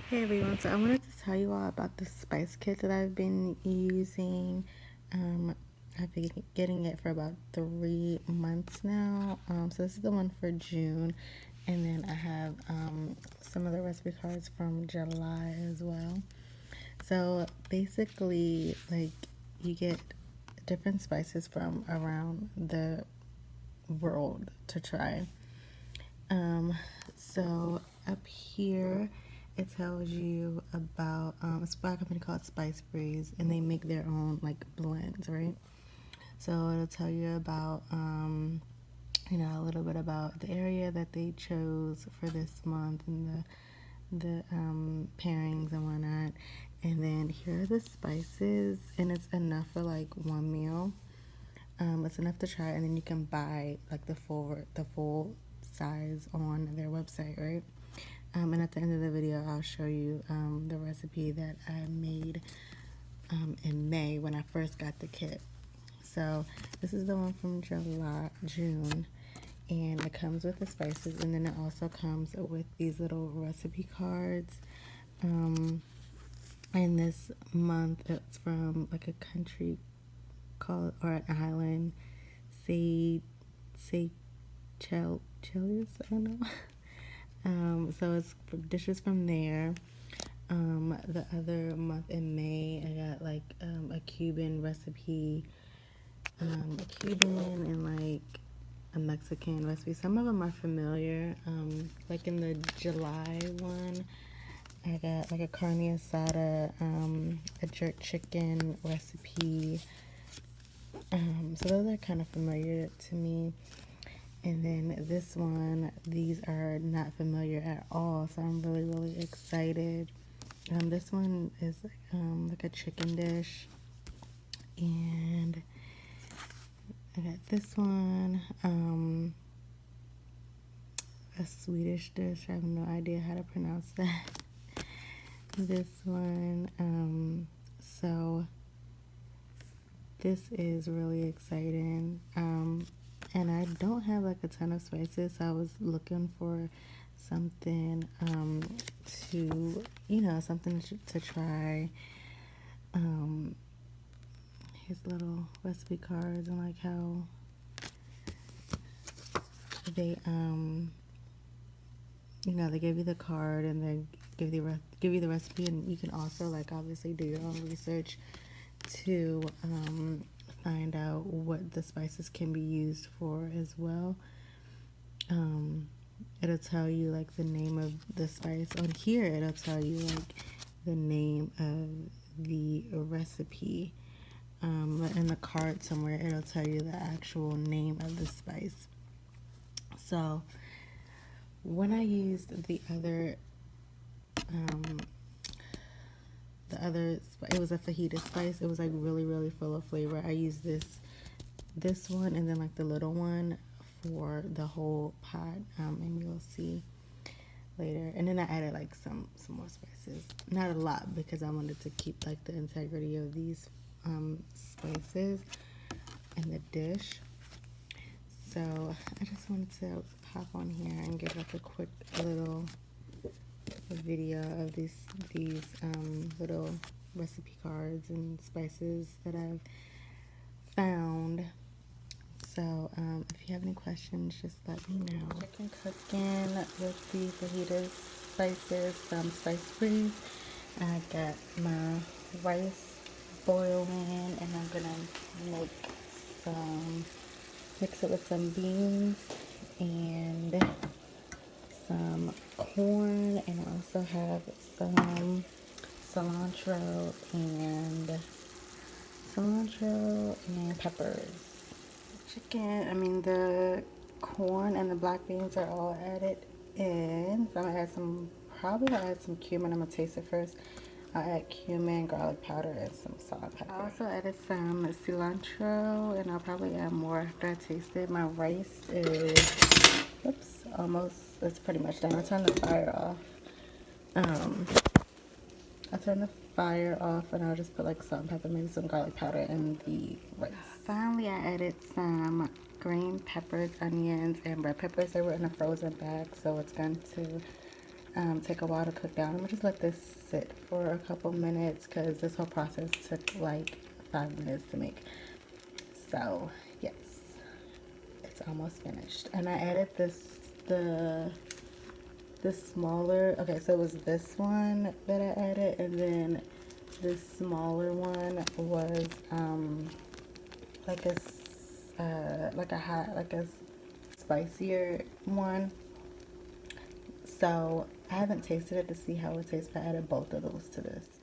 Hey everyone, so I wanted to tell you all about the spice kit that I've been using. I've been getting it for about 3 months now. So this is the one for June, and then I have some of the recipe cards from July as well. So basically, like, you get different spices from around the world to try. So up here it tells you about it's by a company called SoiceBreeze, and they make their own like blends, right? So it'll tell you about a little bit about the area that they chose for this month and the pairings and whatnot. And then here are the spices, and it's enough for like one meal. It's enough to try, and then you can buy like the full size on their website, right? And at the end of the video, I'll show you the recipe that I made in May when I first got the kit. So this is the one from June, and it comes with the spices, and then it also comes with these little recipe cards. And this month, it's from like a country called, or an island, Seychelles, I don't know. So it's dishes from there. The other month in May, I got like a Cuban recipe, a Cuban and like a Mexican recipe. Some of them are familiar. Like in the July one, I got like a carne asada, a jerk chicken recipe. So those are kind of familiar to me. And then this one, these are not familiar at all, so I'm really, really excited. This one is like a chicken dish, and I got this one, a Swedish dish. I have no idea how to pronounce that. This one, so this is really exciting. And I don't have like a ton of spices, so I was looking for something something to try. His little recipe cards, and like how they they give you the card and they give you the recipe, and you can also like obviously do your own research to find out what the spices can be used for as well. It'll tell you like the name of the spice. On here it'll tell you like the name of the recipe. But in the card somewhere it'll tell you the actual name of the spice. So when I used the other it was a fajita spice. It was like really, really full of flavor. I used this one, and then like the little one for the whole pot, and you'll see later. And then I added like some more spices, not a lot, because I wanted to keep like the integrity of these spices in the dish. So I just wanted to pop on here and give like a quick little video of these little recipe cards and spices that I've found. So if you have any questions, just let me know. Chicken cooking with the fajita spices from SoiceBreeze. I got my rice boiling, and I'm gonna mix it with some beans and some corn, and I also have some cilantro and peppers. The corn and the black beans are all added in. So I'm gonna add probably I'll add some cumin. I'm gonna taste it first. I'll add cumin, garlic powder, and some salt and pepper. I also added some cilantro, and I'll probably add more after I taste it. My rice is, it's pretty much done. I'll turn the fire off. And I'll just put like salt and pepper, maybe some garlic powder in the rice. Finally, I added some green peppers, onions, and red peppers. They were in a frozen bag, so it's going to take a while to cook down. I'm gonna just let this sit for a couple minutes because this whole process took like 5 minutes to make. So yes, it's almost finished. And I added the smaller, okay, so it was this one that I added, and then this smaller one was like a spicier one. So I haven't tasted it to see how it tastes, but I added both of those to this.